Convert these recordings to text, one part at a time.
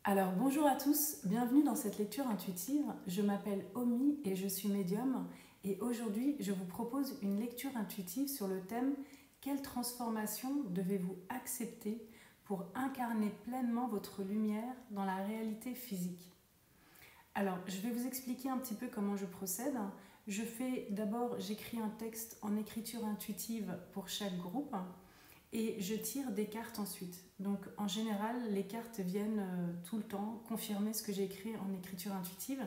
Alors bonjour à tous, bienvenue dans cette lecture intuitive. Je m'appelle Omi et je suis médium et aujourd'hui je vous propose une lecture intuitive sur le thème quelle transformation devez-vous accepter pour incarner pleinement votre lumière dans la réalité physique. Alors je vais vous expliquer un petit peu comment je procède. J'écris un texte en écriture intuitive pour chaque groupe. Et je tire des cartes ensuite. Donc en général, les cartes viennent tout le temps confirmer ce que j'ai écrit en écriture intuitive.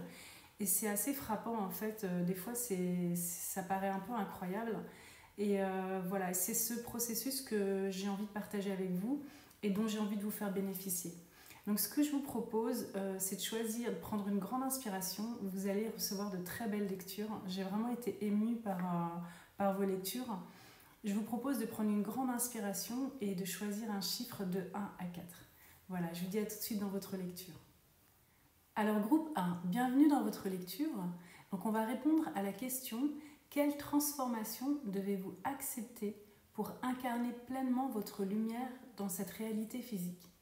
Et c'est assez frappant en fait. Des fois, ça paraît un peu incroyable. Et voilà, c'est ce processus que j'ai envie de partager avec vous et dont j'ai envie de vous faire bénéficier. Donc ce que je vous propose, c'est de choisir, de prendre une grande inspiration. Vous allez recevoir de très belles lectures. J'ai vraiment été émue par vos lectures. Je vous propose de prendre une grande inspiration et de choisir un chiffre de 1 à 4. Voilà, je vous dis à tout de suite dans votre lecture. Alors groupe 1, bienvenue dans votre lecture. Donc on va répondre à la question quelle transformation devez-vous accepter pour incarner pleinement votre lumière dans cette réalité physique?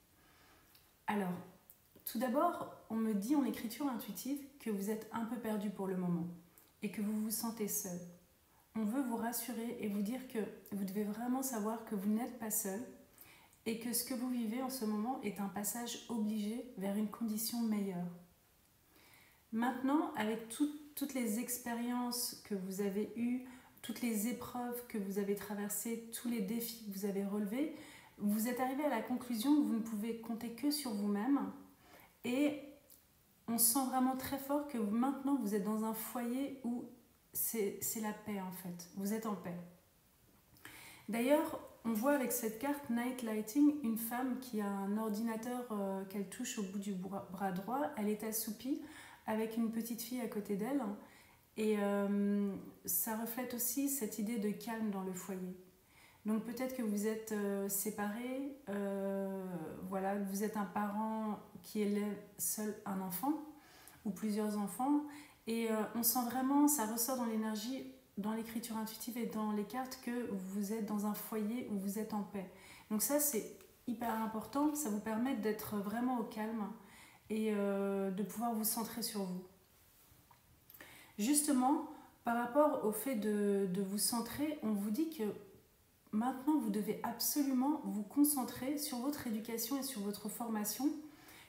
Alors, tout d'abord, on me dit en écriture intuitive que vous êtes un peu perdu pour le moment et que vous vous sentez seul. On veut vous rassurer et vous dire que vous devez vraiment savoir que vous n'êtes pas seul et que ce que vous vivez en ce moment est un passage obligé vers une condition meilleure. Maintenant, avec toutes les expériences que vous avez eues, toutes les épreuves que vous avez traversées, tous les défis que vous avez relevés, vous êtes arrivé à la conclusion que vous ne pouvez compter que sur vous-même et on sent vraiment très fort que maintenant vous êtes dans un foyer où c'est la paix en fait, vous êtes en paix. D'ailleurs, on voit avec cette carte Night Lighting une femme qui a un ordinateur qu'elle touche au bout du bras droit, elle est assoupie avec une petite fille à côté d'elle et ça reflète aussi cette idée de calme dans le foyer. Donc peut-être que vous êtes séparés, voilà, vous êtes un parent qui élève seul un enfant ou plusieurs enfants. Et on sent vraiment, ça ressort dans l'énergie, dans l'écriture intuitive et dans les cartes que vous êtes dans un foyer où vous êtes en paix. Donc ça, c'est hyper important, ça vous permet d'être vraiment au calme et de pouvoir vous centrer sur vous. Justement, par rapport au fait de vous centrer, on vous dit que maintenant, vous devez absolument vous concentrer sur votre éducation et sur votre formation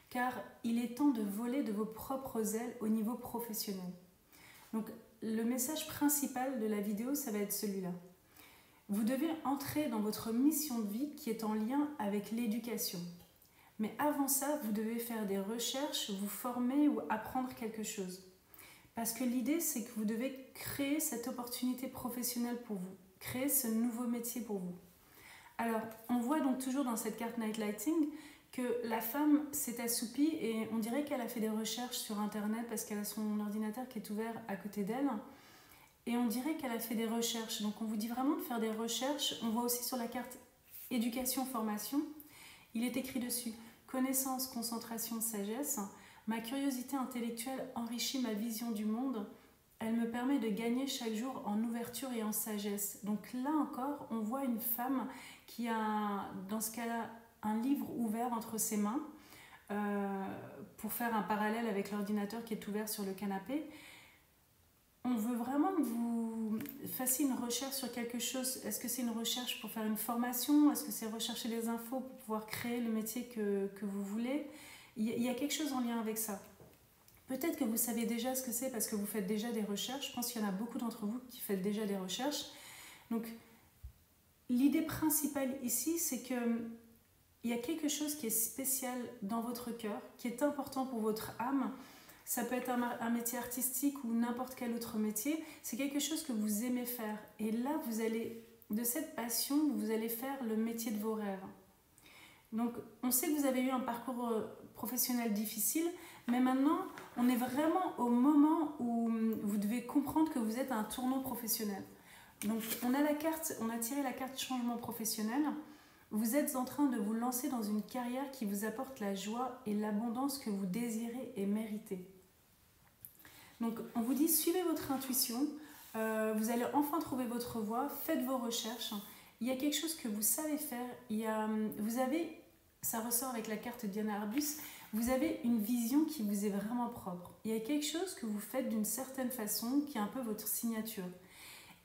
car il est temps de voler de vos propres ailes au niveau professionnel. Donc le message principal de la vidéo, ça va être celui-là. Vous devez entrer dans votre mission de vie qui est en lien avec l'éducation. Mais avant ça, vous devez faire des recherches, vous former ou apprendre quelque chose. Parce que l'idée, c'est que vous devez créer cette opportunité professionnelle pour vous, créer ce nouveau métier pour vous. Alors, on voit donc toujours dans cette carte Night Lighting que la femme s'est assoupie et on dirait qu'elle a fait des recherches sur internet parce qu'elle a son ordinateur qui est ouvert à côté d'elle et on dirait qu'elle a fait des recherches. Donc on vous dit vraiment de faire des recherches. On voit aussi sur la carte éducation formation, il est écrit dessus connaissance, concentration, sagesse. Ma curiosité intellectuelle enrichit ma vision du monde. Elle me permet de gagner chaque jour en ouverture et en sagesse. Donc là encore, on voit une femme qui a, dans ce cas-là, un livre ouvert entre ses mains pour faire un parallèle avec l'ordinateur qui est ouvert sur le canapé. On veut vraiment que vous fassiez une recherche sur quelque chose. Est-ce que c'est une recherche pour faire une formation? Est-ce que c'est rechercher des infos pour pouvoir créer le métier que vous voulez? Il y a quelque chose en lien avec ça. Peut-être que vous savez déjà ce que c'est parce que vous faites déjà des recherches. Je pense qu'il y en a beaucoup d'entre vous qui faites déjà des recherches. Donc, l'idée principale ici, c'est que il y a quelque chose qui est spécial dans votre cœur, qui est important pour votre âme. Ça peut être un métier artistique ou n'importe quel autre métier. C'est quelque chose que vous aimez faire. Et là, vous allez, de cette passion, vous allez faire le métier de vos rêves. Donc, on sait que vous avez eu un parcours professionnel difficile, mais maintenant, on est vraiment au moment où vous devez comprendre que vous êtes à un tournant professionnel. Donc, on a tiré la carte changement professionnel. Vous êtes en train de vous lancer dans une carrière qui vous apporte la joie et l'abondance que vous désirez et méritez. Donc, on vous dit, suivez votre intuition, vous allez enfin trouver votre voie, faites vos recherches. Il y a quelque chose que vous savez faire, ça ressort avec la carte Diana Arbus, Vous avez une vision qui vous est vraiment propre. Il y a quelque chose que vous faites d'une certaine façon qui est un peu votre signature.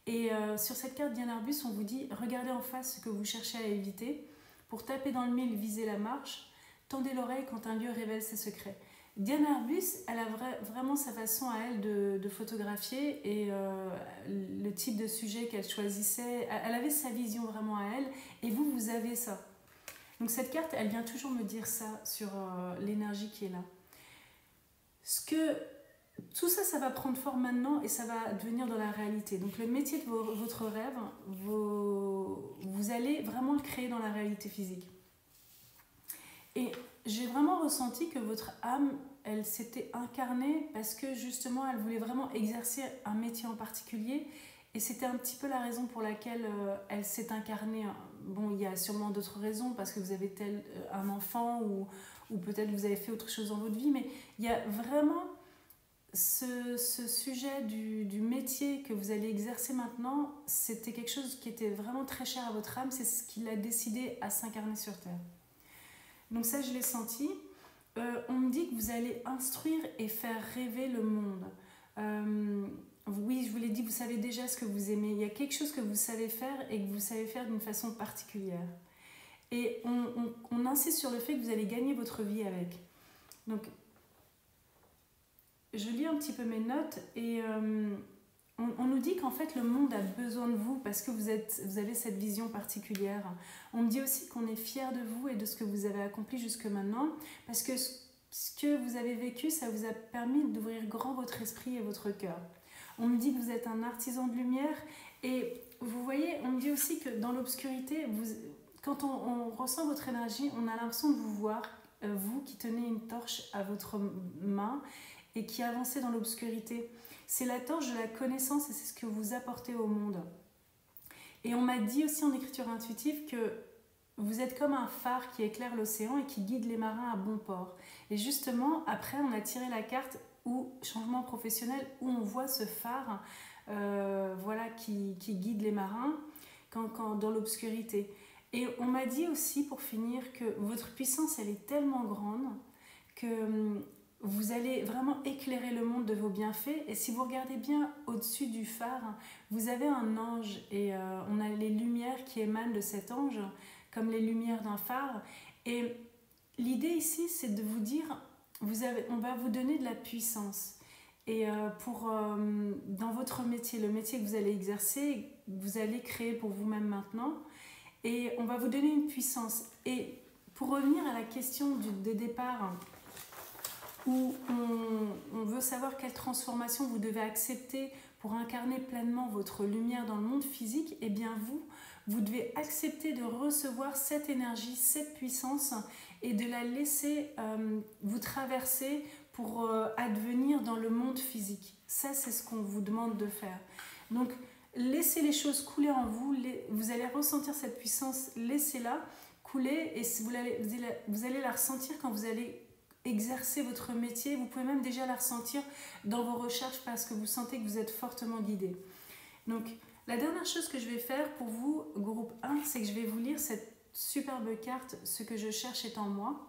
Et sur cette carte Diane Arbus, on vous dit regardez en face ce que vous cherchez à éviter. Pour taper dans le mille, visez la marche. Tendez l'oreille quand un lieu révèle ses secrets. Diane Arbus, elle a vraiment sa façon à elle de photographier et le type de sujet qu'elle choisissait. Elle avait sa vision vraiment à elle et vous avez ça. Donc cette carte, elle vient toujours me dire ça sur l'énergie qui est là. Tout ça, ça va prendre forme maintenant et ça va devenir dans la réalité. Donc le métier de votre rêve, vous allez vraiment le créer dans la réalité physique. Et j'ai vraiment ressenti que votre âme, elle s'était incarnée parce que justement, elle voulait vraiment exercer un métier en particulier. Et c'était un petit peu la raison pour laquelle elle s'est incarnée. Bon, il y a sûrement d'autres raisons, parce que vous avez un enfant ou peut-être vous avez fait autre chose dans votre vie. Mais il y a vraiment ce sujet du métier que vous allez exercer maintenant. C'était quelque chose qui était vraiment très cher à votre âme. C'est ce qui l'a décidé à s'incarner sur Terre. Donc ça, je l'ai senti. On me dit que vous allez instruire et faire rêver le monde. Oui, je vous l'ai dit, vous savez déjà ce que vous aimez. Il y a quelque chose que vous savez faire et que vous savez faire d'une façon particulière. Et on insiste sur le fait que vous allez gagner votre vie avec. Donc, je lis un petit peu mes notes et on nous dit qu'en fait le monde a besoin de vous parce que vous avez cette vision particulière. On me dit aussi qu'on est fiers de vous et de ce que vous avez accompli jusque maintenant parce que ce que vous avez vécu, ça vous a permis d'ouvrir grand votre esprit et votre cœur. On me dit que vous êtes un artisan de lumière et vous voyez, on me dit aussi que dans l'obscurité, quand on ressent votre énergie, on a l'impression de vous voir, vous qui tenez une torche à votre main et qui avancez dans l'obscurité. C'est la torche de la connaissance et c'est ce que vous apportez au monde. Et on m'a dit aussi en écriture intuitive que vous êtes comme un phare qui éclaire l'océan et qui guide les marins à bon port. Et justement, après, on a tiré la carte changement professionnel, où on voit ce phare qui guide les marins dans l'obscurité. Et on m'a dit aussi, pour finir, que votre puissance, elle est tellement grande que vous allez vraiment éclairer le monde de vos bienfaits. Et si vous regardez bien au-dessus du phare, vous avez un ange et on a les lumières qui émanent de cet ange, comme les lumières d'un phare. Et l'idée ici, c'est de vous dire, on va vous donner de la puissance. Et dans votre métier, le métier que vous allez exercer, vous allez créer pour vous-même maintenant, et on va vous donner une puissance. Et pour revenir à la question de départ, où on veut savoir quelle transformation vous devez accepter pour incarner pleinement votre lumière dans le monde physique, eh bien vous devez accepter de recevoir cette énergie, cette puissance et de la laisser vous traverser pour advenir dans le monde physique. Ça, c'est ce qu'on vous demande de faire. Donc, laissez les choses couler en vous, vous allez ressentir cette puissance, laissez-la couler et vous allez la ressentir quand vous allez exercer votre métier. Vous pouvez même déjà la ressentir dans vos recherches parce que vous sentez que vous êtes fortement guidé. Donc, la dernière chose que je vais faire pour vous, groupe 1, c'est que je vais vous lire cette superbe carte « Ce que je cherche est en moi ».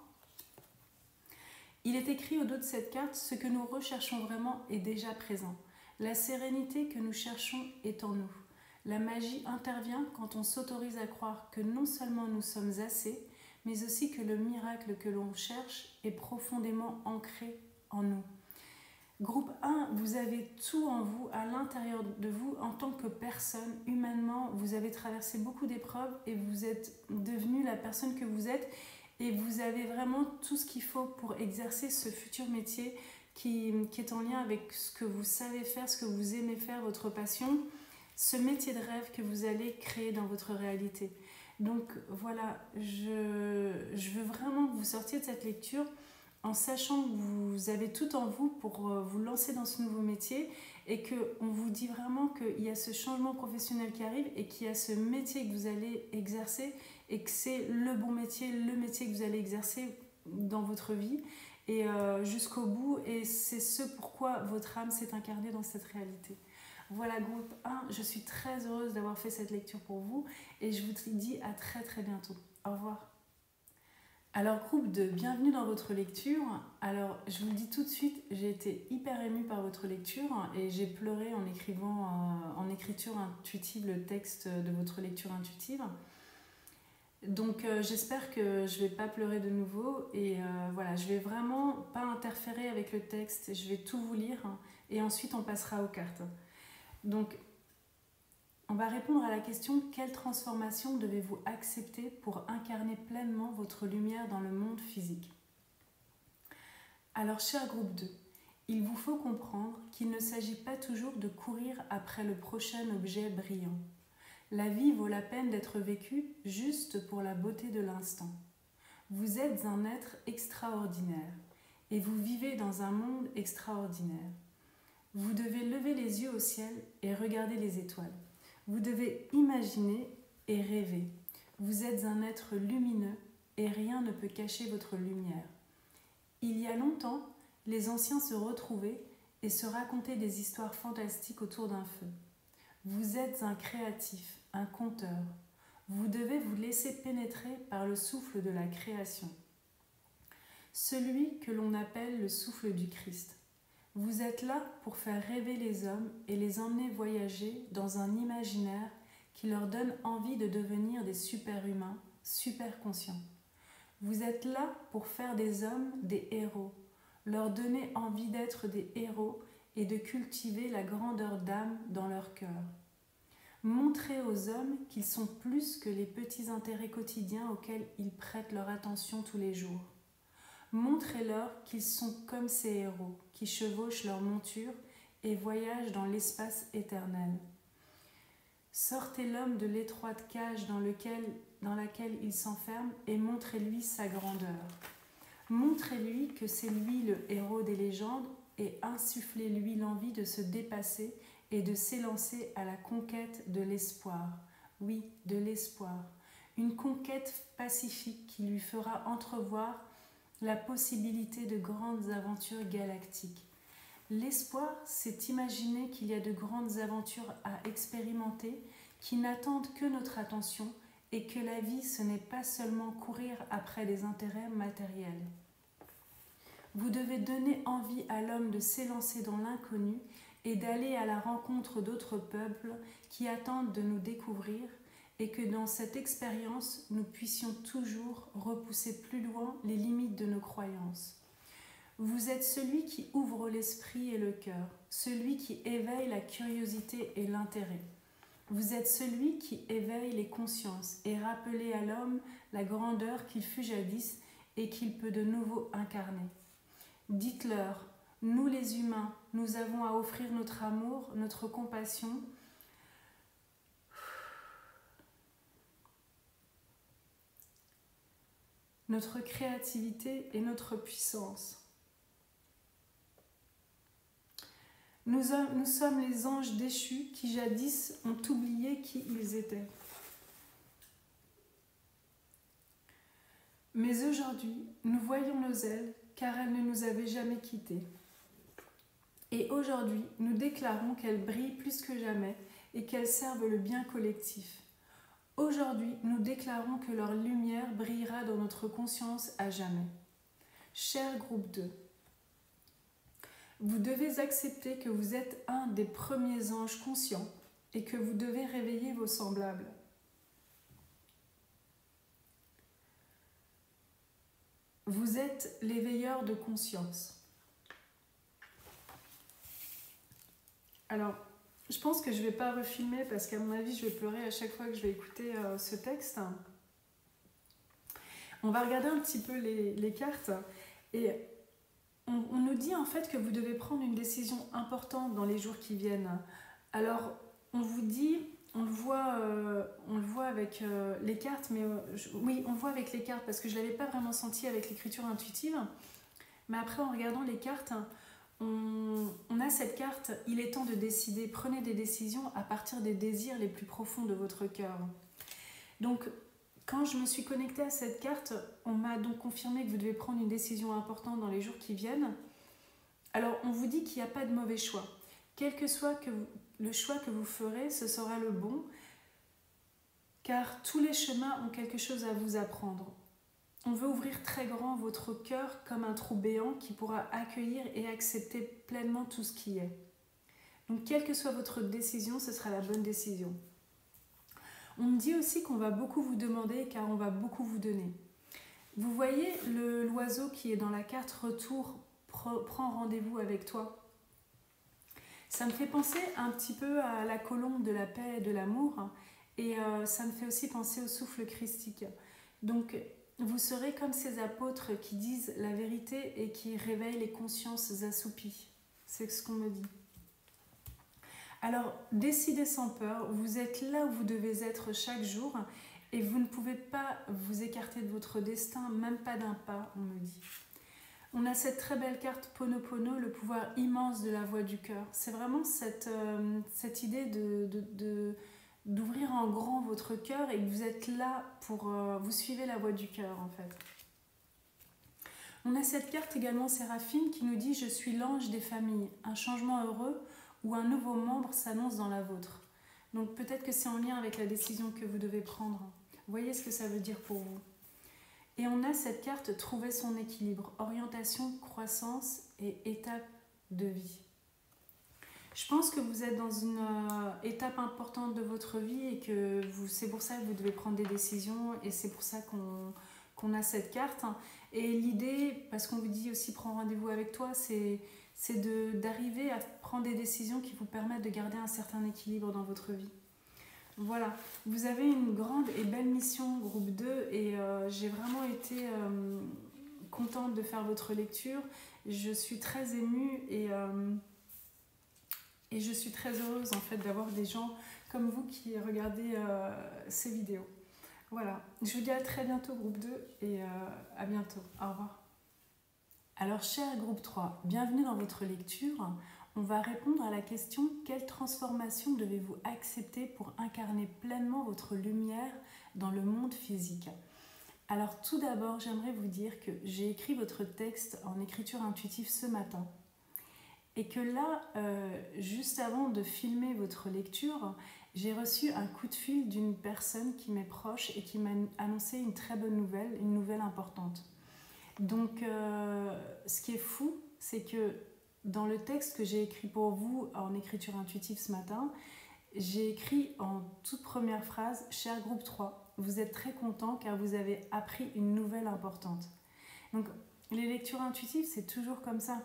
Il est écrit au dos de cette carte « Ce que nous recherchons vraiment est déjà présent. La sérénité que nous cherchons est en nous. La magie intervient quand on s'autorise à croire que non seulement nous sommes assez, mais aussi que le miracle que l'on cherche est profondément ancré en nous. » Groupe 1, vous avez tout en vous, à l'intérieur de vous, en tant que personne, humainement. Vous avez traversé beaucoup d'épreuves et vous êtes devenu la personne que vous êtes. Et vous avez vraiment tout ce qu'il faut pour exercer ce futur métier qui est en lien avec ce que vous savez faire, ce que vous aimez faire, votre passion. Ce métier de rêve que vous allez créer dans votre réalité. Donc voilà, je veux vraiment que vous sortiez de cette lecture en sachant que vous avez tout en vous pour vous lancer dans ce nouveau métier et qu'on vous dit vraiment qu'il y a ce changement professionnel qui arrive et qu'il y a ce métier que vous allez exercer et que c'est le bon métier, le métier que vous allez exercer dans votre vie et jusqu'au bout. Et c'est ce pourquoi votre âme s'est incarnée dans cette réalité. Voilà, groupe 1, je suis très heureuse d'avoir fait cette lecture pour vous et je vous dis à très très bientôt. Au revoir. Alors groupe 2, bienvenue dans votre lecture. Alors je vous le dis tout de suite, j'ai été hyper émue par votre lecture et j'ai pleuré en écrivant en écriture intuitive le texte de votre lecture intuitive. Donc j'espère que je ne vais pas pleurer de nouveau et voilà, je vais vraiment pas interférer avec le texte, je vais tout vous lire et ensuite on passera aux cartes. Donc on va répondre à la question: quelle transformation devez-vous accepter pour incarner pleinement votre lumière dans le monde physique? Alors, cher groupe 2, il vous faut comprendre qu'il ne s'agit pas toujours de courir après le prochain objet brillant. La vie vaut la peine d'être vécue juste pour la beauté de l'instant. Vous êtes un être extraordinaire et vous vivez dans un monde extraordinaire. Vous devez lever les yeux au ciel et regarder les étoiles. Vous devez imaginer et rêver. Vous êtes un être lumineux et rien ne peut cacher votre lumière. Il y a longtemps, les anciens se retrouvaient et se racontaient des histoires fantastiques autour d'un feu. Vous êtes un créatif, un conteur. Vous devez vous laisser pénétrer par le souffle de la création. Celui que l'on appelle le souffle du Christ. Vous êtes là pour faire rêver les hommes et les emmener voyager dans un imaginaire qui leur donne envie de devenir des super-humains, super conscients. Vous êtes là pour faire des hommes des héros, leur donner envie d'être des héros et de cultiver la grandeur d'âme dans leur cœur. Montrez aux hommes qu'ils sont plus que les petits intérêts quotidiens auxquels ils prêtent leur attention tous les jours. Montrez-leur qu'ils sont comme ces héros qui chevauchent leur monture et voyagent dans l'espace éternel. Sortez l'homme de l'étroite cage dans laquelle il s'enferme et montrez-lui sa grandeur. Montrez-lui que c'est lui le héros des légendes et insufflez-lui l'envie de se dépasser et de s'élancer à la conquête de l'espoir. Oui, de l'espoir. Une conquête pacifique qui lui fera entrevoir la possibilité de grandes aventures galactiques. L'espoir, c'est imaginer qu'il y a de grandes aventures à expérimenter qui n'attendent que notre attention et que la vie, ce n'est pas seulement courir après des intérêts matériels. Vous devez donner envie à l'homme de s'élancer dans l'inconnu et d'aller à la rencontre d'autres peuples qui attendent de nous découvrir et que dans cette expérience, nous puissions toujours repousser plus loin les limites de nos croyances. Vous êtes celui qui ouvre l'esprit et le cœur, celui qui éveille la curiosité et l'intérêt. Vous êtes celui qui éveille les consciences et rappelle à l'homme la grandeur qu'il fut jadis et qu'il peut de nouveau incarner. Dites-leur, nous les humains, nous avons à offrir notre amour, notre compassion, notre créativité et notre puissance. Nous sommes les anges déchus qui jadis ont oublié qui ils étaient. Mais aujourd'hui, nous voyons nos ailes car elles ne nous avaient jamais quittés. Et aujourd'hui, nous déclarons qu'elles brillent plus que jamais et qu'elles servent le bien collectif. Aujourd'hui, nous déclarons que leur lumière brillera dans notre conscience à jamais. Cher groupe 2, vous devez accepter que vous êtes un des premiers anges conscients et que vous devez réveiller vos semblables. Vous êtes les veilleurs de conscience. Alors, je pense que je ne vais pas refilmer parce qu'à mon avis, je vais pleurer à chaque fois que je vais écouter ce texte. On va regarder un petit peu les cartes et on nous dit en fait que vous devez prendre une décision importante dans les jours qui viennent. Alors, on vous dit, on le voit avec les cartes, mais oui, on le voit avec les cartes parce que je ne l'avais pas vraiment senti avec l'écriture intuitive. Mais après, en regardant les cartes, on a cette carte, il est temps de décider, prenez des décisions à partir des désirs les plus profonds de votre cœur. Donc, quand je me suis connectée à cette carte, on m'a donc confirmé que vous devez prendre une décision importante dans les jours qui viennent. Alors, on vous dit qu'il n'y a pas de mauvais choix. Quel que soit le choix que vous ferez, ce sera le bon, car tous les chemins ont quelque chose à vous apprendre. On veut ouvrir très grand votre cœur comme un trou béant qui pourra accueillir et accepter pleinement tout ce qui est. Donc, quelle que soit votre décision, ce sera la bonne décision. On me dit aussi qu'on va beaucoup vous demander car on va beaucoup vous donner. Vous voyez l'oiseau qui est dans la carte retour, prend rendez-vous avec toi. Ça me fait penser un petit peu à la colombe de la paix et de l'amour, et ça me fait aussi penser au souffle christique. Donc, vous serez comme ces apôtres qui disent la vérité et qui réveillent les consciences assoupies. C'est ce qu'on me dit. Alors, décidez sans peur, vous êtes là où vous devez être chaque jour et vous ne pouvez pas vous écarter de votre destin, même pas d'un pas, on me dit. On a cette très belle carte Ponopono, le pouvoir immense de la voix du cœur. C'est vraiment cette idée d'ouvrir en grand votre cœur et que vous êtes là pour... vous suivez la voix du cœur, en fait. On a cette carte également Séraphine qui nous dit « Je suis l'ange des familles, un changement heureux où un nouveau membre s'annonce dans la vôtre. » Donc peut-être que c'est en lien avec la décision que vous devez prendre. Voyez ce que ça veut dire pour vous. Et on a cette carte Trouver son équilibre, orientation, croissance et étape de vie. Je pense que vous êtes dans une étape importante de votre vie et que c'est pour ça que vous devez prendre des décisions et c'est pour ça qu'on a cette carte. Et l'idée, parce qu'on vous dit aussi prends rendez-vous avec toi, c'est d'arriver à prendre des décisions qui vous permettent de garder un certain équilibre dans votre vie. Voilà, vous avez une grande et belle mission groupe 2 et j'ai vraiment été contente de faire votre lecture. Je suis très émue et je suis très heureuse en fait d'avoir des gens comme vous qui regardez ces vidéos. Voilà, je vous dis à très bientôt groupe 2 et à bientôt. Au revoir. Alors cher groupe 3, bienvenue dans votre lecture. On va répondre à la question « Quelle transformation devez-vous accepter pour incarner pleinement votre lumière dans le monde physique ?» Alors tout d'abord, j'aimerais vous dire que j'ai écrit votre texte en écriture intuitive ce matin et que là, juste avant de filmer votre lecture, j'ai reçu un coup de fil d'une personne qui m'est proche et qui m'a annoncé une très bonne nouvelle, une nouvelle importante. Donc, ce qui est fou, c'est que dans le texte que j'ai écrit pour vous en écriture intuitive ce matin, j'ai écrit en toute première phrase « Cher groupe 3, vous êtes très content car vous avez appris une nouvelle importante. » Donc, les lectures intuitives, c'est toujours comme ça.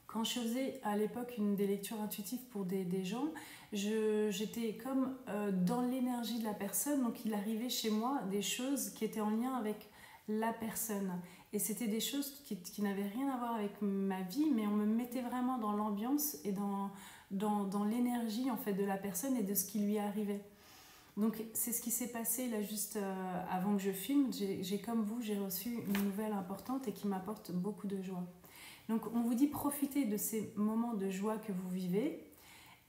Quand je faisais à l'époque des lectures intuitives pour des gens, j'étais comme dans l'énergie de la personne, donc il arrivait chez moi des choses qui étaient en lien avec la personne. Et c'était des choses qui n'avaient rien à voir avec ma vie, mais on me mettait vraiment dans l'ambiance et dans l'énergie en fait, de la personne et de ce qui lui arrivait. Donc c'est ce qui s'est passé là juste avant que je filme. J'ai comme vous, j'ai reçu une nouvelle importante et qui m'apporte beaucoup de joie. Donc on vous dit profitez de ces moments de joie que vous vivez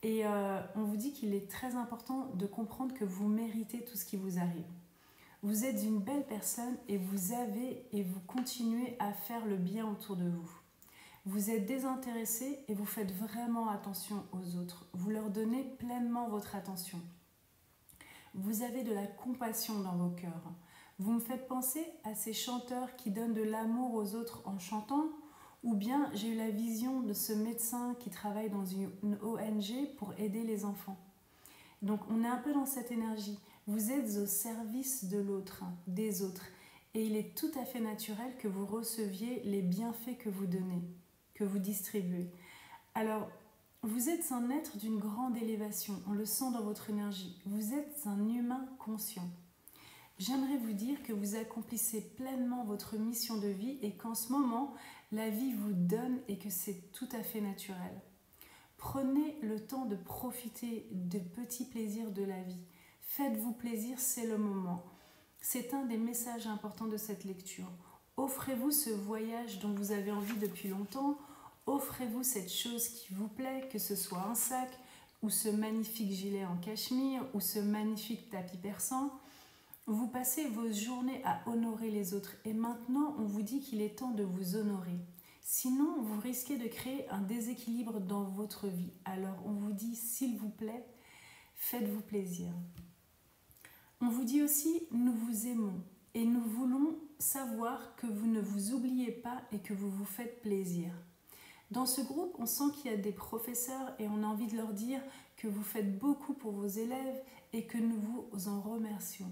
et on vous dit qu'il est très important de comprendre que vous méritez tout ce qui vous arrive. Vous êtes une belle personne et vous avez et vous continuez à faire le bien autour de vous. Vous êtes désintéressé et vous faites vraiment attention aux autres. Vous leur donnez pleinement votre attention. Vous avez de la compassion dans vos cœurs. Vous me faites penser à ces chanteurs qui donnent de l'amour aux autres en chantant, ou bien j'ai eu la vision de ce médecin qui travaille dans une ONG pour aider les enfants. Donc on est un peu dans cette énergie. Vous êtes au service de l'autre, des autres. Et il est tout à fait naturel que vous receviez les bienfaits que vous donnez, que vous distribuez. Alors, vous êtes un être d'une grande élévation, on le sent dans votre énergie. Vous êtes un humain conscient. J'aimerais vous dire que vous accomplissez pleinement votre mission de vie et qu'en ce moment, la vie vous donne et que c'est tout à fait naturel. Prenez le temps de profiter des petits plaisirs de la vie. Faites-vous plaisir, c'est le moment. C'est un des messages importants de cette lecture. Offrez-vous ce voyage dont vous avez envie depuis longtemps. Offrez-vous cette chose qui vous plaît, que ce soit un sac, ou ce magnifique gilet en cachemire, ou ce magnifique tapis persan. Vous passez vos journées à honorer les autres et maintenant on vous dit qu'il est temps de vous honorer. Sinon, vous risquez de créer un déséquilibre dans votre vie. Alors on vous dit, s'il vous plaît, faites-vous plaisir. On vous dit aussi, nous vous aimons et nous voulons savoir que vous ne vous oubliez pas et que vous vous faites plaisir. Dans ce groupe, on sent qu'il y a des professeurs et on a envie de leur dire que vous faites beaucoup pour vos élèves et que nous vous en remercions.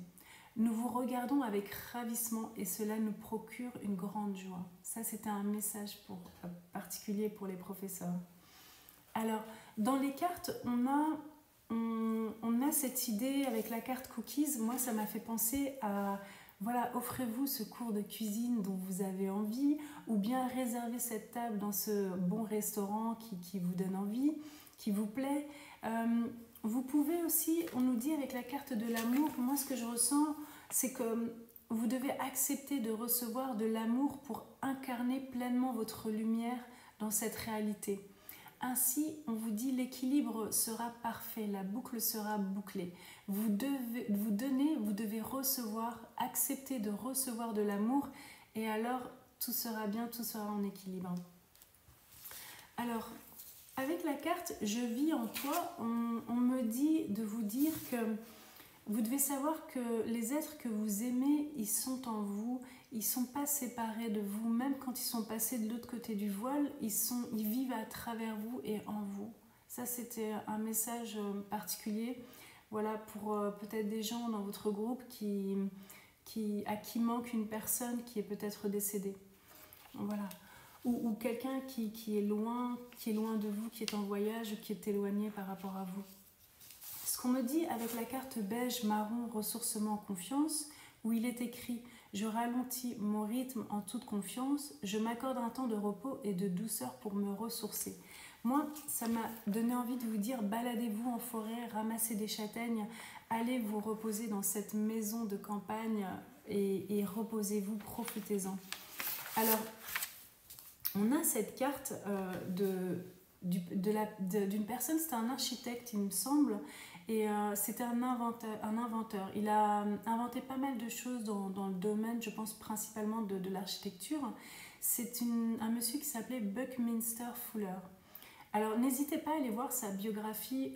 Nous vous regardons avec ravissement et cela nous procure une grande joie. Ça, c'était un message particulier pour les professeurs. Alors, dans les cartes, on a cette idée avec la carte cookies. Moi, ça m'a fait penser à, voilà, offrez-vous ce cours de cuisine dont vous avez envie, ou bien réservez cette table dans ce bon restaurant qui vous donne envie, qui vous plaît. Vous pouvez aussi, on nous dit avec la carte de l'amour, moi ce que je ressens, c'est que vous devez accepter de recevoir de l'amour pour incarner pleinement votre lumière dans cette réalité. Ainsi, on vous dit l'équilibre sera parfait, la boucle sera bouclée. Vous devez recevoir, accepter de recevoir de l'amour et alors tout sera bien, tout sera en équilibre. Alors, avec la carte « Je vis en toi », on me dit de vous dire que vous devez savoir que les êtres que vous aimez, ils sont en vous, ils ne sont pas séparés de vous, même quand ils sont passés de l'autre côté du voile, ils vivent à travers vous et en vous. Ça, c'était un message particulier, voilà, pour peut-être des gens dans votre groupe à qui manque une personne qui est peut-être décédée. Voilà. Ou quelqu'un qui est loin de vous, qui est en voyage ou qui est éloigné par rapport à vous. Ce qu'on me dit avec la carte beige, marron, ressourcement, confiance, où il est écrit « Je ralentis mon rythme en toute confiance, je m'accorde un temps de repos et de douceur pour me ressourcer ». Moi, ça m'a donné envie de vous dire « Baladez-vous en forêt, ramassez des châtaignes, allez vous reposer dans cette maison de campagne et reposez-vous, profitez-en ». Alors, on a cette carte d'une personne, c'était un architecte, il me semble, et c'était un inventeur. Il a inventé pas mal de choses dans le domaine, je pense principalement de l'architecture. C'est un monsieur qui s'appelait Buckminster Fuller. Alors n'hésitez pas à aller voir sa biographie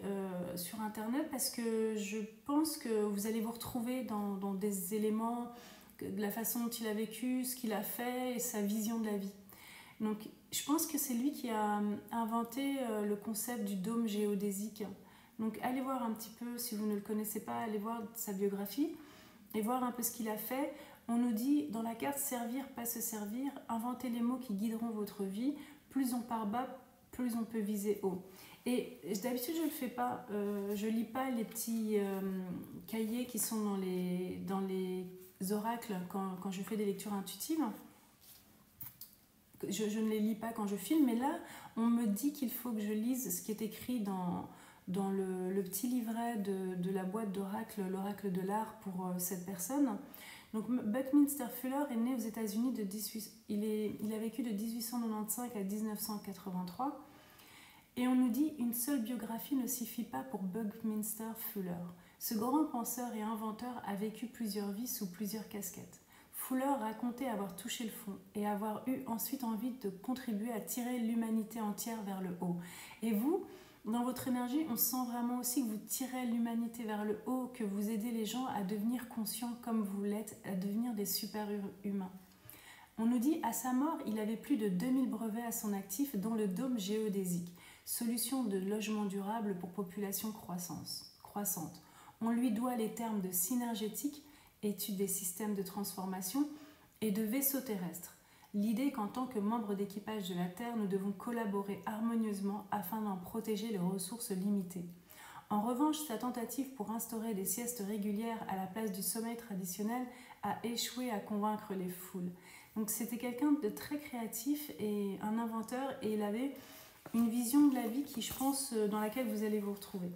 sur internet parce que je pense que vous allez vous retrouver dans des éléments de la façon dont il a vécu, ce qu'il a fait et sa vision de la vie. Donc, je pense que c'est lui qui a inventé le concept du dôme géodésique. Donc, allez voir un petit peu, si vous ne le connaissez pas, allez voir sa biographie et voir un peu ce qu'il a fait. On nous dit dans la carte « Servir, pas se servir », inventez les mots qui guideront votre vie. Plus on part bas, plus on peut viser haut. Et d'habitude, je ne le fais pas. Je ne lis pas les petits cahiers qui sont dans les oracles quand je fais des lectures intuitives. Je ne les lis pas quand je filme, mais là, on me dit qu'il faut que je lise ce qui est écrit dans le petit livret de la boîte d'oracle, l'oracle de l'art pour cette personne. Donc, Buckminster Fuller est né aux États-Unis, il a vécu de 1895 à 1983. Et on nous dit « Une seule biographie ne suffit pas pour Buckminster Fuller. Ce grand penseur et inventeur a vécu plusieurs vies sous plusieurs casquettes. Fuller racontait avoir touché le fond et avoir eu ensuite envie de contribuer à tirer l'humanité entière vers le haut. Et vous, dans votre énergie, on sent vraiment aussi que vous tirez l'humanité vers le haut, que vous aidez les gens à devenir conscients comme vous l'êtes, à devenir des super-humains. On nous dit, à sa mort, il avait plus de 2000 brevets à son actif, dont le dôme géodésique, solution de logement durable pour population croissante. On lui doit les termes de synergétique, étude des systèmes de transformation, et de vaisseaux terrestres. L'idée qu'en tant que membre d'équipage de la Terre, nous devons collaborer harmonieusement afin d'en protéger les ressources limitées. En revanche, sa tentative pour instaurer des siestes régulières à la place du sommeil traditionnel a échoué à convaincre les foules. Donc c'était quelqu'un de très créatif et un inventeur, et il avait une vision de la vie qui, je pense, dans laquelle vous allez vous retrouver.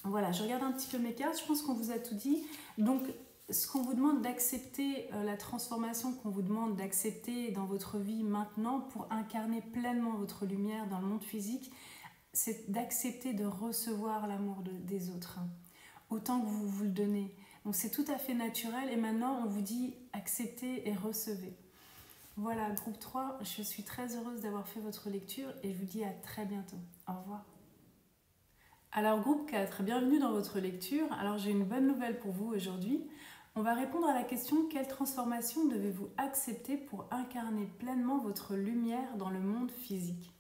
Voilà, je regarde un petit peu mes cartes, je pense qu'on vous a tout dit. Donc, ce qu'on vous demande d'accepter, la transformation qu'on vous demande d'accepter dans votre vie maintenant pour incarner pleinement votre lumière dans le monde physique, c'est d'accepter de recevoir l'amour des autres, autant que vous vous le donnez. Donc c'est tout à fait naturel et maintenant on vous dit acceptez et recevez. Voilà, groupe 3, je suis très heureuse d'avoir fait votre lecture et je vous dis à très bientôt. Au revoir. Alors groupe 4, bienvenue dans votre lecture. Alors j'ai une bonne nouvelle pour vous aujourd'hui. On va répondre à la question: quelle transformation devez-vous accepter pour incarner pleinement votre lumière dans le monde physique?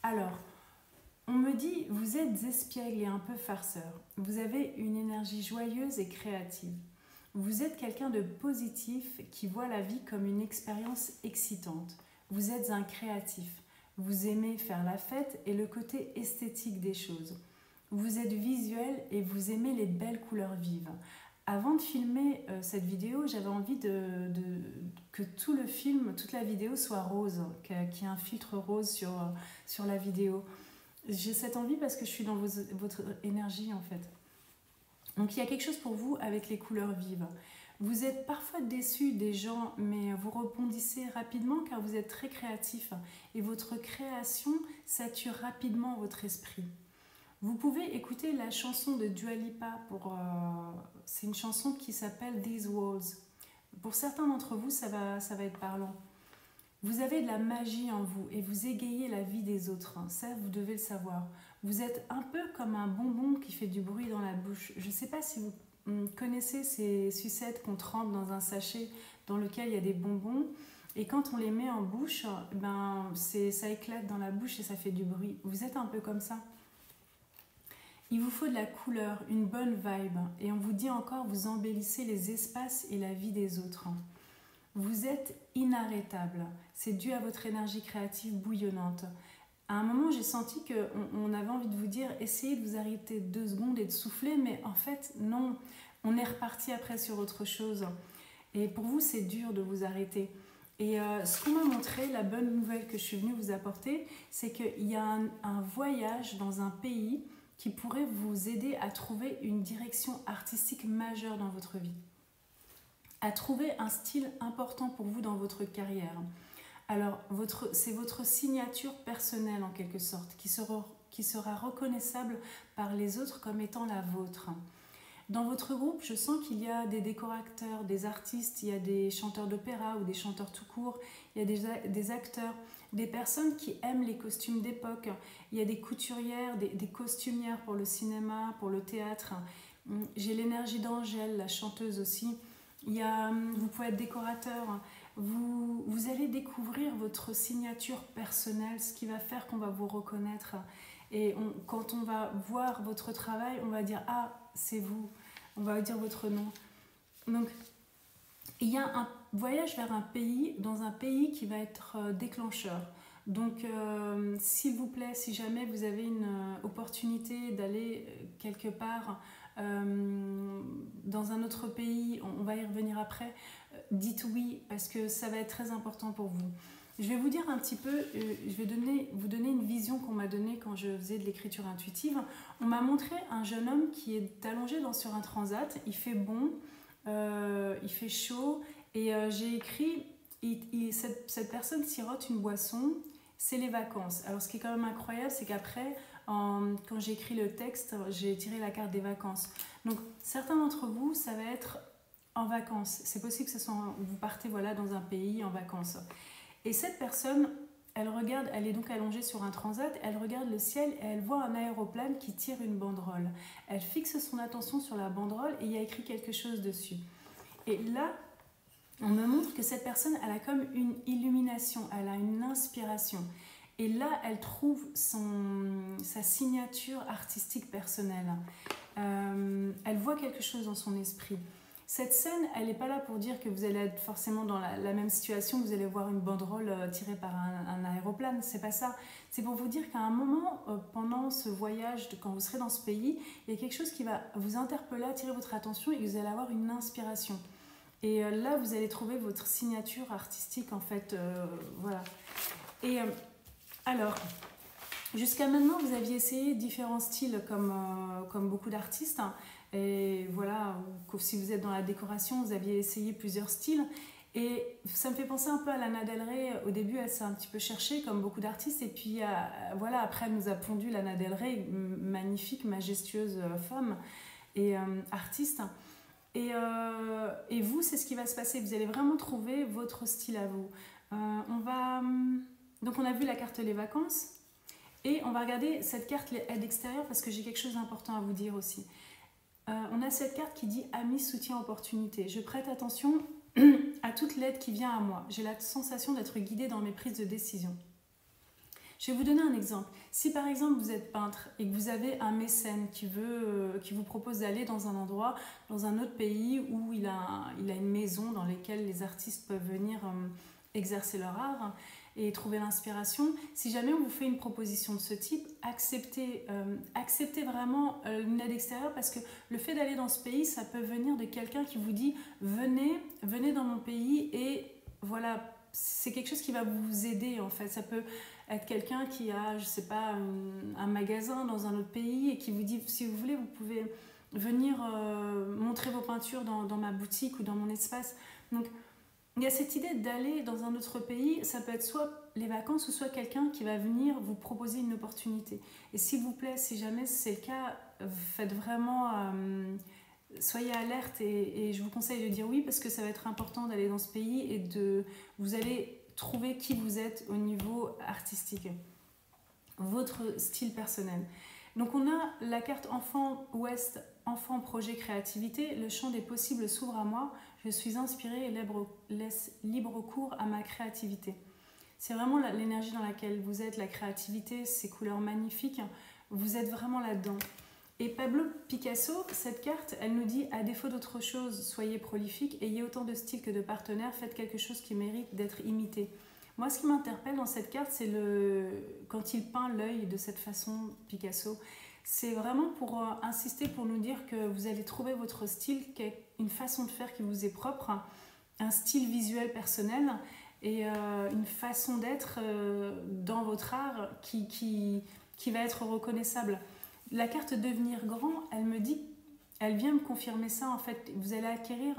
Alors, on me dit, vous êtes espiègle et un peu farceur. Vous avez une énergie joyeuse et créative. Vous êtes quelqu'un de positif qui voit la vie comme une expérience excitante. Vous êtes un créatif. Vous aimez faire la fête et le côté esthétique des choses. Vous êtes visuel et vous aimez les belles couleurs vives. Avant de filmer cette vidéo, j'avais envie que tout le film, toute la vidéo soit rose, qu'il y ait un filtre rose sur la vidéo. J'ai cette envie parce que je suis dans votre énergie en fait. Donc il y a quelque chose pour vous avec les couleurs vives. Vous êtes parfois déçu des gens, mais vous rebondissez rapidement car vous êtes très créatif et votre création sature rapidement votre esprit. Vous pouvez écouter la chanson de Dua Lipa, c'est une chanson qui s'appelle These Walls. Pour certains d'entre vous, ça va être parlant. Vous avez de la magie en vous et vous égayez la vie des autres. Ça, vous devez le savoir. Vous êtes un peu comme un bonbon qui fait du bruit dans la bouche. Je ne sais pas si vous connaissez ces sucettes qu'on trempe dans un sachet dans lequel il y a des bonbons. Et quand on les met en bouche, ça éclate dans la bouche et ça fait du bruit. Vous êtes un peu comme ça. Il vous faut de la couleur, une bonne vibe. Et on vous dit encore, vous embellissez les espaces et la vie des autres. Vous êtes inarrêtable. C'est dû à votre énergie créative bouillonnante. À un moment, j'ai senti qu'on avait envie de vous dire, essayez de vous arrêter 2 secondes et de souffler, mais en fait, non. On est reparti après sur autre chose. Et pour vous, c'est dur de vous arrêter. Et ce qu'on m'a montré, la bonne nouvelle que je suis venue vous apporter, c'est qu'il y a un voyage dans un pays qui pourrait vous aider à trouver une direction artistique majeure dans votre vie, à trouver un style important pour vous dans votre carrière. Alors, c'est votre signature personnelle en quelque sorte, qui sera reconnaissable par les autres comme étant la vôtre. Dans votre groupe, je sens qu'il y a des décorateurs, des artistes, il y a des chanteurs d'opéra ou des chanteurs tout court, il y a des acteurs, des personnes qui aiment les costumes d'époque, il y a des couturières, des costumières pour le cinéma, pour le théâtre. J'ai l'énergie d'Angèle, la chanteuse aussi. Vous pouvez être décorateur. Vous allez découvrir votre signature personnelle, ce qui va faire qu'on va vous reconnaître. Et quand on va voir votre travail, on va dire « Ah, c'est vous ». On va dire votre nom. Donc, il y a un voyage vers dans un pays qui va être déclencheur. Donc, s'il vous plaît, si jamais vous avez une opportunité d'aller quelque part dans un autre pays, on va y revenir après, dites oui parce que ça va être très important pour vous. Je vais vous dire un petit peu, je vais vous donner une vision qu'on m'a donnée quand je faisais de l'écriture intuitive. On m'a montré un jeune homme qui est allongé sur un transat, il fait bon, il fait chaud et j'ai écrit, cette personne sirote une boisson, c'est les vacances. Alors ce qui est quand même incroyable, c'est qu'après, quand j'ai écrit le texte, j'ai tiré la carte des vacances. Donc certains d'entre vous, ça va être en vacances. C'est possible que vous partez dans un pays en vacances. Et cette personne, elle est donc allongée sur un transat, elle regarde le ciel et elle voit un aéroplane qui tire une banderole. Elle fixe son attention sur la banderole et il y a écrit quelque chose dessus. Et là, on me montre que cette personne, elle a comme une illumination, elle a une inspiration. Et là, elle trouve sa signature artistique personnelle. Elle voit quelque chose dans son esprit. Cette scène, elle n'est pas là pour dire que vous allez être forcément dans la même situation, que vous allez voir une banderole tirée par un aéroplane, c'est pas ça. C'est pour vous dire qu'à un moment, pendant ce voyage, quand vous serez dans ce pays, il y a quelque chose qui va vous interpeller, attirer votre attention et vous allez avoir une inspiration. Et là, vous allez trouver votre signature artistique, en fait, voilà. Et alors, jusqu'à maintenant, vous aviez essayé différents styles comme beaucoup d'artistes. Et voilà, si vous êtes dans la décoration, vous aviez essayé plusieurs styles. Et ça me fait penser un peu à Lana Del Rey. Au début, elle s'est un petit peu cherchée, comme beaucoup d'artistes. Et puis, voilà, après, elle nous a pondu Lana Del Rey, magnifique, majestueuse femme et artiste. Et vous, c'est ce qui va se passer. Vous allez vraiment trouver votre style à vous. Donc, on a vu la carte Les Vacances. Et on va regarder cette carte à l'extérieur parce que j'ai quelque chose d'important à vous dire aussi. On a cette carte qui dit ami, soutien, opportunité. Je prête attention à toute l'aide qui vient à moi. J'ai la sensation d'être guidée dans mes prises de décision. Je vais vous donner un exemple. Si par exemple vous êtes peintre et que vous avez un mécène qui vous propose d'aller dans un endroit, dans un autre pays où il a une maison dans laquelle les artistes peuvent venir exercer leur art et trouver l'inspiration, si jamais on vous fait une proposition de ce type, acceptez vraiment une aide extérieure, parce que le fait d'aller dans ce pays, ça peut venir de quelqu'un qui vous dit venez dans mon pays, et voilà, c'est quelque chose qui va vous aider en fait. Ça peut être quelqu'un qui a, je sais pas, un magasin dans un autre pays et qui vous dit si vous voulez, vous pouvez venir montrer vos peintures dans ma boutique ou dans mon espace. Donc il y a cette idée d'aller dans un autre pays, ça peut être soit les vacances ou soit quelqu'un qui va venir vous proposer une opportunité. Et s'il vous plaît, si jamais c'est le cas, faites vraiment, soyez alerte, et je vous conseille de dire oui, parce que ça va être important d'aller dans ce pays et vous allez trouver qui vous êtes au niveau artistique, votre style personnel. Donc on a la carte enfant ouest, enfant projet créativité, le champ des possibles s'ouvre à moi, je suis inspirée et laisse libre cours à ma créativité. C'est vraiment l'énergie dans laquelle vous êtes, la créativité, ces couleurs magnifiques, vous êtes vraiment là-dedans. Et Pablo Picasso, cette carte, elle nous dit, à défaut d'autre chose, soyez prolifique, ayez autant de styles que de partenaires, faites quelque chose qui mérite d'être imité. Moi, ce qui m'interpelle dans cette carte, c'est quand il peint l'œil de cette façon, Picasso. C'est vraiment pour insister, pour nous dire que vous allez trouver votre style, une façon de faire qui vous est propre, un style visuel personnel et une façon d'être dans votre art qui va être reconnaissable. La carte devenir grand, elle vient me confirmer ça en fait. Vous allez acquérir,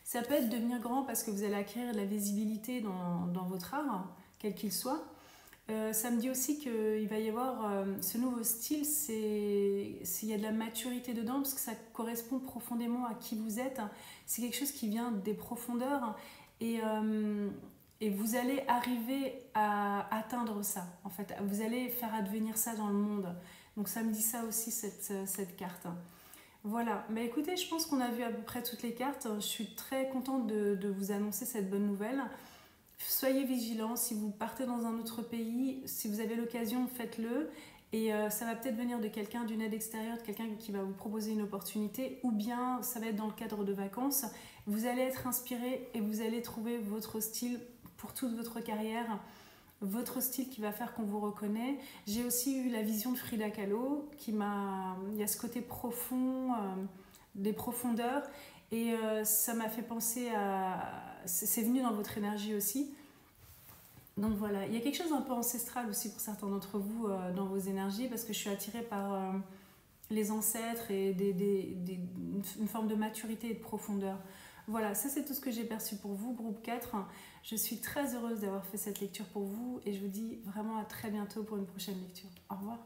ça peut être devenir grand parce que vous allez acquérir de la visibilité dans votre art, quel qu'il soit. Ça me dit aussi qu'il va y avoir ce nouveau style, s'il y a de la maturité dedans, parce que ça correspond profondément à qui vous êtes. C'est quelque chose qui vient des profondeurs et vous allez arriver à atteindre ça. En fait, vous allez faire advenir ça dans le monde. Donc ça me dit ça aussi, cette carte. Voilà, mais écoutez, je pense qu'on a vu à peu près toutes les cartes. Je suis très contente de vous annoncer cette bonne nouvelle. Soyez vigilants, si vous partez dans un autre pays, si vous avez l'occasion, faites-le. Et ça va peut-être venir de quelqu'un, d'une aide extérieure, de quelqu'un qui va vous proposer une opportunité, ou bien ça va être dans le cadre de vacances. Vous allez être inspiré et vous allez trouver votre style pour toute votre carrière, votre style qui va faire qu'on vous reconnaît. J'ai aussi eu la vision de Frida Kahlo, il y a ce côté profond, des profondeurs, et ça m'a fait penser c'est venu dans votre énergie aussi. Donc voilà, il y a quelque chose d'un peu ancestral aussi pour certains d'entre vous dans vos énergies, parce que je suis attirée par les ancêtres et une forme de maturité et de profondeur. Voilà, ça c'est tout ce que j'ai perçu pour vous, groupe 4. Je suis très heureuse d'avoir fait cette lecture pour vous et je vous dis vraiment à très bientôt pour une prochaine lecture. Au revoir.